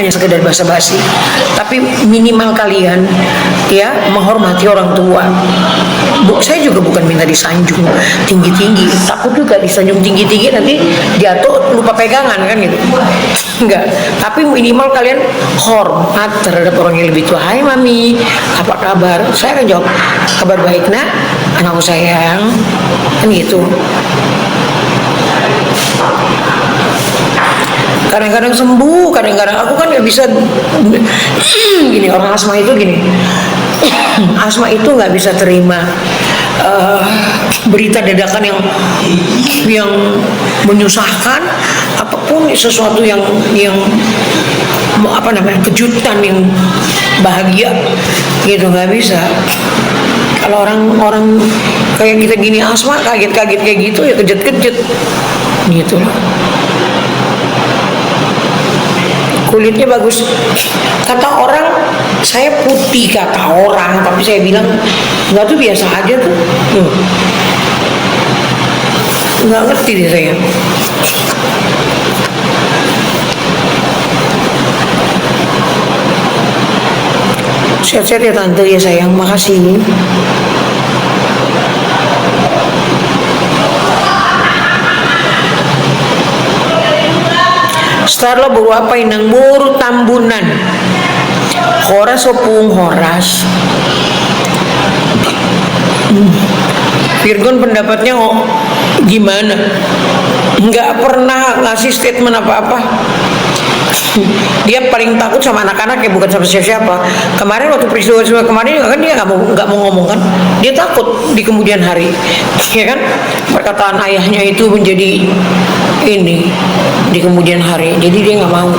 hanya sekedar basa-basi, tapi minimal kalian ya menghormati orang tua. Saya juga bukan minta disanjung tinggi-tinggi, takut juga disanjung tinggi-tinggi nanti jatuh lupa pegangan kan gitu. Enggak, tapi minimal kalian hormat terhadap orang yang lebih tua. Hai mami, apa kabar? Saya akan jawab, kabar baik nak, anakku sayang, kan gitu. Kadang-kadang sembuh, kadang-kadang aku kan nggak bisa gini, orang asma itu gini. Asma itu nggak bisa terima berita dadakan yang menyusahkan, apapun sesuatu yang apa namanya, kejutan yang bahagia gitu, nggak bisa. Kalau orang kayak kita gini asma kaget-kaget kayak gitu ya, kejut-kejut gitu. Kulitnya bagus, kata orang saya putih, kata orang, tapi saya bilang enggak, tuh biasa aja tuh. Nggak ngerti deh saya. Sehat-sehat ya tante ya sayang, makasih. Setelah buru apa inang buru tambunan horas opung horas. Virgon pendapatnya gimana? Nggak pernah ngasih statement apa-apa. Dia paling takut sama anak-anak ya, bukan sama siapa-siapa. Kemarin waktu peristiwa kemarin kan dia nggak mau ngomong kan, dia takut di kemudian hari, ya kan, perkataan ayahnya itu menjadi ini di kemudian hari, jadi dia nggak mau.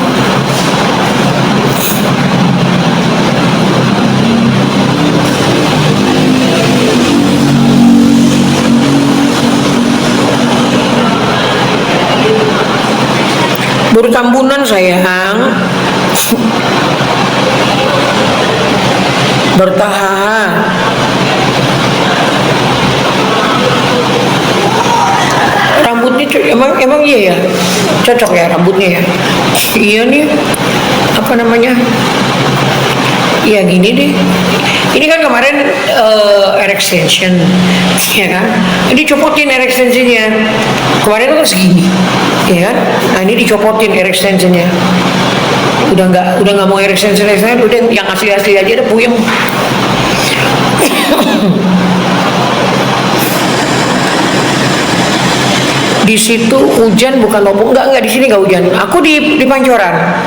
Baru tambunan sayang, bertahan. Rambutnya emang iya ya, cocok ya rambutnya ya. Iya nih, apa namanya? Iya gini deh. Ini kan kemarin hair extension, ya kan? Ini copotin hair extensionnya. Kemarin kan segini, ya kan? Nah ini dicopotin hair extensionnya. Udah nggak mau hair extension, udah yang asli-asli aja, udah puyeng. Di situ hujan bukan Lombok, enggak di sini nggak hujan. Aku di Pancoran.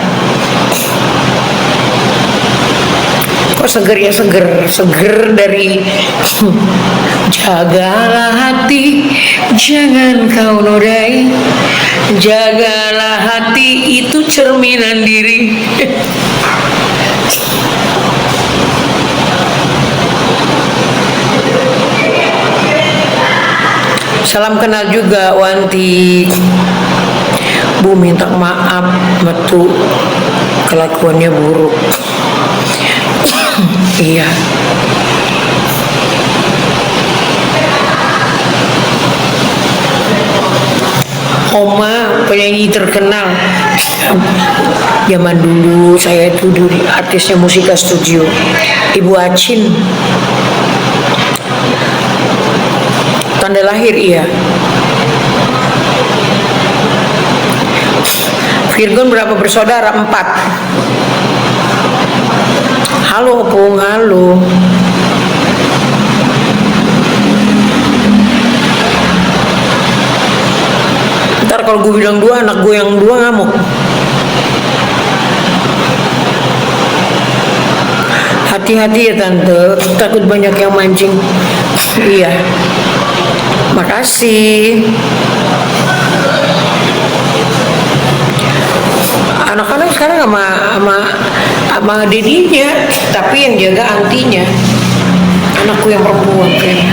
Kok seger ya, seger dari jagalah hati jangan kau nodai, jagalah hati itu cerminan diri. Salam kenal juga Wanti. Bu minta maaf metu kelakuannya buruk. Iya. Oma penyanyi terkenal zaman dulu, saya itu dulu artisnya Musika Studio, Ibu Acin. Tanda lahir iya. Virgon berapa bersaudara? 4. Halo Opung, halo. Ntar kalau gue bilang 2, anak gue yang 2 ngamuk. Hati-hati ya tante, takut banyak yang mancing. Iya. Makasih. Anak-anak sekarang sama dedinya, tapi yang jaga antinya anakku yang perempuan kayaknya.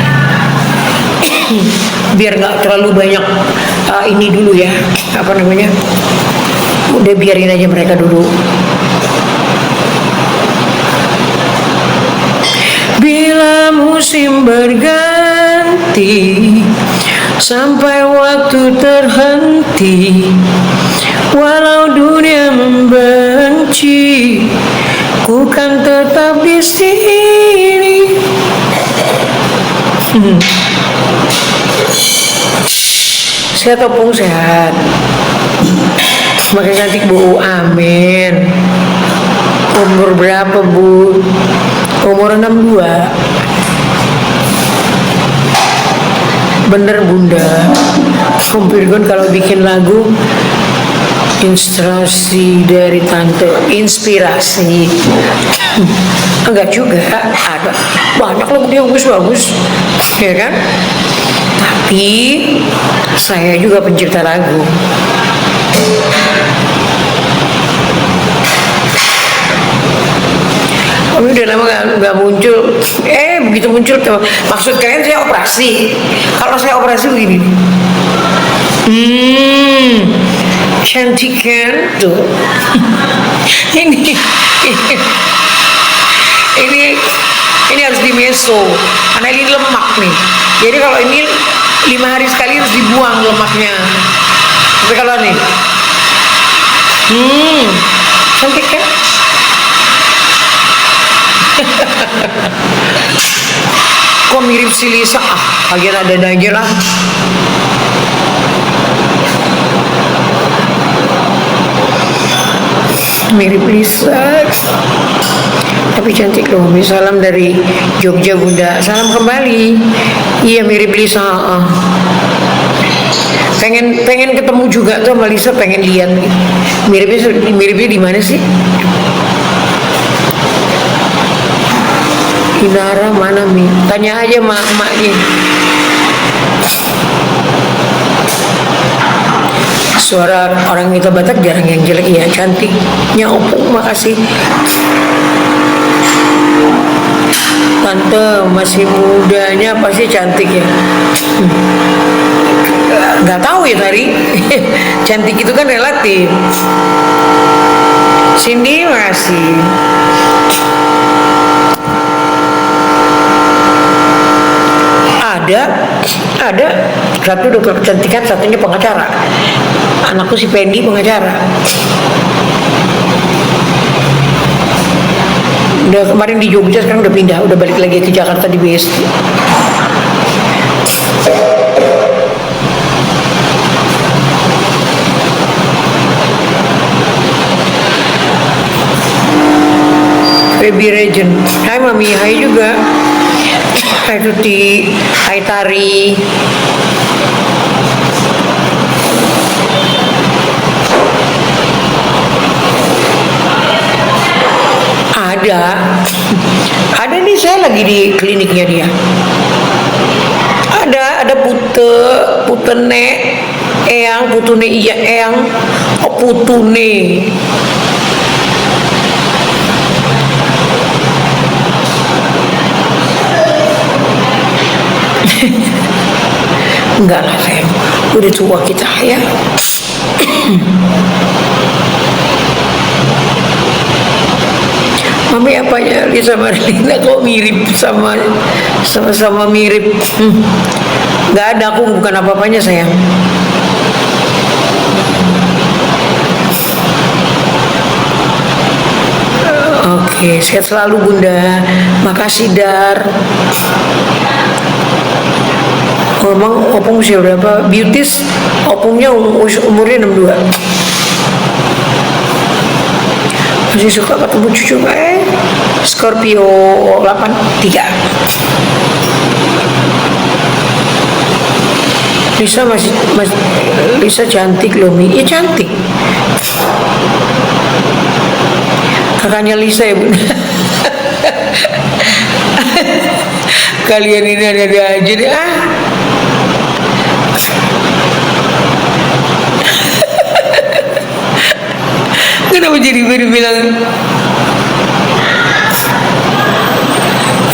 Biar nggak terlalu banyak ini dulu ya, apa namanya, udah biarin aja mereka dulu. Bila musim berganti sampai waktu terhenti, walau dunia membenci benci, ku kan tetap di sini. Sehat opung sehat. Semakin cantik Bu, amin. Umur berapa Bu? Umur 62. Bener Bunda. Om Virgon kalau bikin lagu inspirasi dari tante, inspirasi. Enggak juga, ada banyak lagu dia bagus-bagus, ya kan? Tapi saya juga pencipta lagu. Kami udah lama nggak muncul. Begitu muncul, maksud kalian saya operasi. Kalau saya operasi begini. Cantik kan tuh. ini harus di meso karena ini lemak nih. Jadi kalau ini 5 hari sekali harus dibuang lemaknya. Tapi kalau nih, cantik kan? Kok mirip si Lisa? Bagian ada aja lah. Mirip Lisa, tapi cantik loh. Salam dari Jogja Bunda. Salam kembali. Iya mirip Lisa. Pengen ketemu juga tuh sama Lisa, pengen lihat miripnya di mana sih? Inara mana Mi? Tanya aja mak-maknya. Suara orang kita Batak jarang yang jelek ya, cantiknya opung, makasih. Tante masih mudanya pasti cantik ya. Gak tahu ya Tari. Cantik itu kan relatif. Cindy makasih. Ada satu dokter kecantikan, satunya pengacara. Anakku si Pendi pengacara. Udah kemarin di Jogja, sekarang udah pindah, udah balik lagi ke Jakarta di BSD. Baby Regent. Hai Mami, hai juga. Hai Tuti, hai Tari. Ada nih, saya lagi di kliniknya dia. Ada putene, eyang, putune iya eyang, putune. Enggak lah sayang, udah tua kita ya. Mami apanya Lisa Marlina kok mirip, sama mirip. Nggak ada, aku bukan apa-apanya sayang. Oke, sehat selalu Bunda. Makasih Dar. Emang opung usia berapa? Beauties opungnya umurnya 62. Masih suka ketemu cucu Scorpio 83. Lisa cantik loh Mi. Ya cantik. Kakaknya Lisa ya Bunda. Kalian ini ada aja deh. Kenapa jadi bilang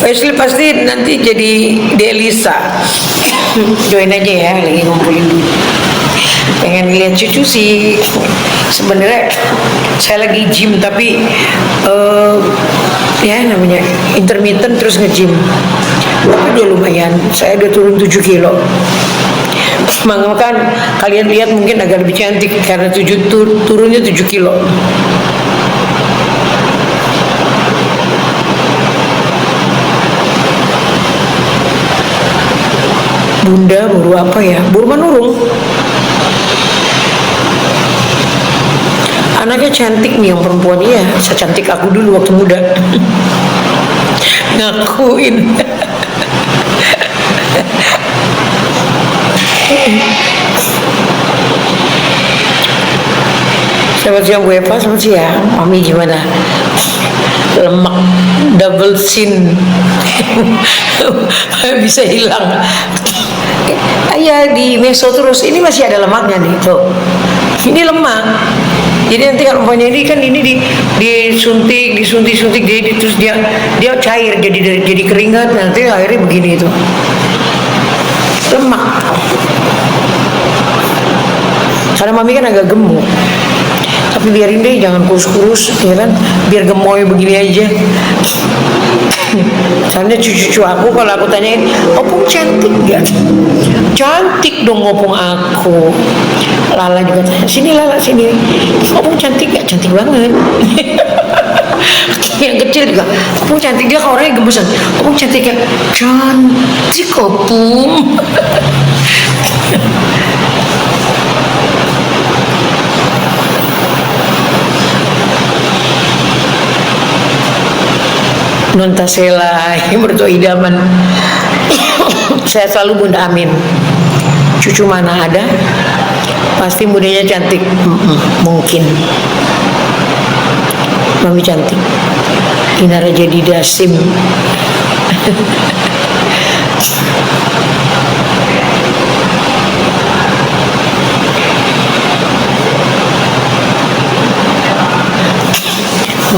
Wesley pasti nanti jadi Delisa. Join aja ya, lagi ngumpulin duit. Pengen lihat cucu sih. Sebenarnya saya lagi gym tapi ya namanya intermittent terus nge-gym. Tapi udah lumayan, saya udah turun 7 kilo. Kan kalian lihat mungkin agak lebih cantik karena turunnya 7 kilo. Bunda baru apa ya? Baru menurung. Anaknya cantik nih yang perempuan, iya, secantik aku dulu waktu muda. Ngakuin. Selamat siang Bu Eva, selamat siang. Mami gimana? Lemak double sin bisa hilang. Ya di meso terus, ini masih ada lemaknya nih tuh. Ini lemak. Jadi nanti kalau umpamanya ini kan ini disuntik jadi terus dia cair jadi keringat, nanti akhirnya begini itu. Lemak. Karena mami kan agak gemuk. Tapi biarin deh, jangan kurus-kurus, ya kan? Biar gemoy begini aja. Soalnya cucu-cucu aku kalau aku tanyain, opung cantik gak? Cantik dong opung aku. Lala juga tanya, sini Lala sini. Opung cantik gak? Cantik banget. Yang kecil juga, opung cantik, dia kalau orangnya gemesan. Opung cantik gak? Cantik opung. Non Tasela, mertua idaman. Saya selalu Bunda Amin. Cucu mana ada, pasti bundanya cantik. Mungkin mami cantik. Inara jadi dasim.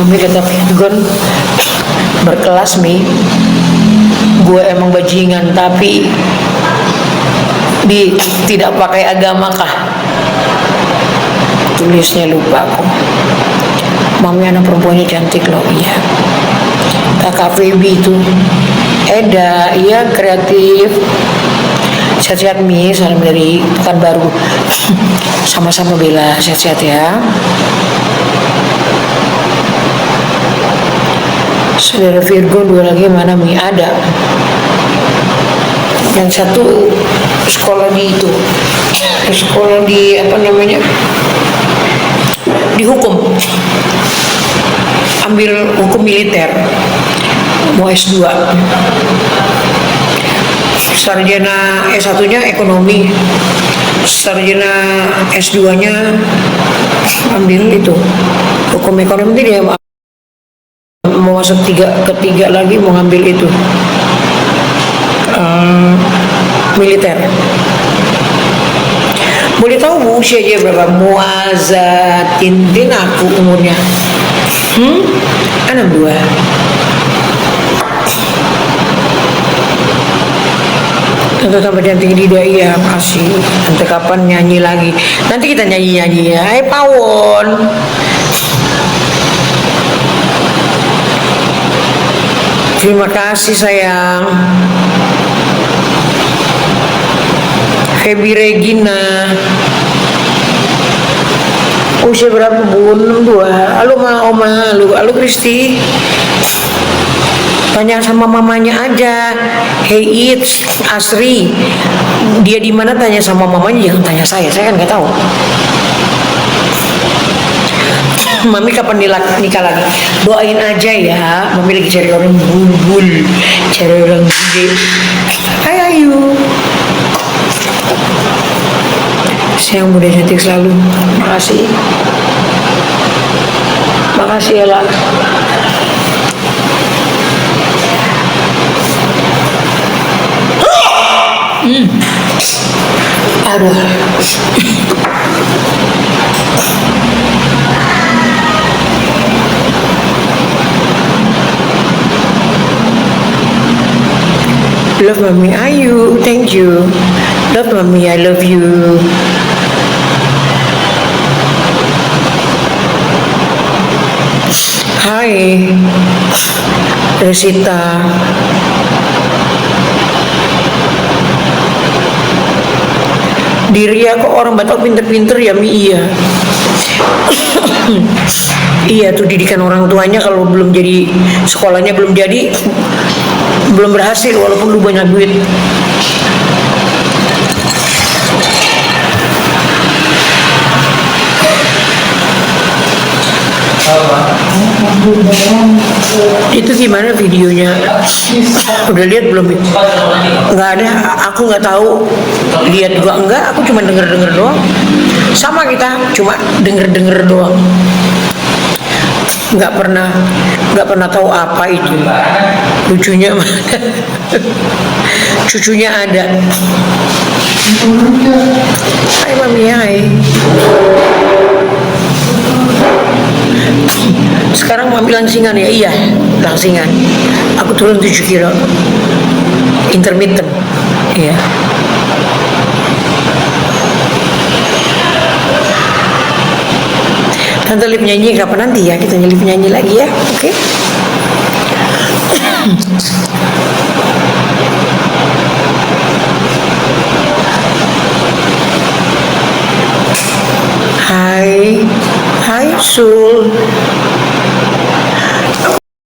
Mami kata Virgon, berkelas Mi, gue emang bajingan tapi tidak pakai agama kah? Tulisnya lupa aku. Mami anak perempuannya cantik loh, iya. Kakak Feby itu Eda, iya kreatif. Sehat-sehat Mi, salam dari Pekanbaru. Sama-sama Bella, sehat-sehat ya. Saudara Virgo dua lagi mana Mi? Ada. Yang satu sekolah di itu, sekolah di apa namanya, di hukum, ambil hukum militer, mau S2, sarjana S1 nya ekonomi, sarjana S2 nya ambil itu hukum ekonomi. Dia mau masuk ketiga lagi, mau ngambil itu militer. Boleh tahu Bu usianya berapa? Muazzatintin aku umurnya 62. Tentu tambah cantik tidak, iya makasih. Nanti kapan nyanyi lagi? Nanti kita nyanyi ya. Hai Pawon. Terima kasih sayang. Feby Regina. Usia berapa Bu? 62. Halo Oma, halo Kristi. Tanya sama mamanya aja. Hey it's Asri. Dia di mana, tanya sama mamanya, jangan tanya saya kan nggak tahu. Mami kapan nikah lagi? Doain aja ya. Mami lagi cari orang bulbul, cari orang gede. Hai Ayu. Sayang Bunda cantik selalu. Makasih. Makasih ya lah. Aduh. Love Mami Ayu, thank you. Love Mami, I love you. Hai Resita. Diri aku orang Batak pinter-pinter ya Mi, iya. Iya tuh didikan orang tuanya, kalau belum jadi sekolahnya belum jadi, belum berhasil walaupun lu banyak duit. Itu gimana videonya? Udah lihat belum? Nggak ada, aku nggak tahu. Lihat juga enggak, aku cuma denger doang. Sama kita, cuma denger doang. Nggak pernah tahu apa itu. Lucunya mana? Cucunya ada. Hai mami, hai. Sekarang mami langsingan ya? Iya, langsingan. Aku turun 7 kilo. Intermittent. Iya. Tante Lip nyanyi kapan nanti ya? Kita Lip nyanyi lagi ya, oke? Hai, hai Sul.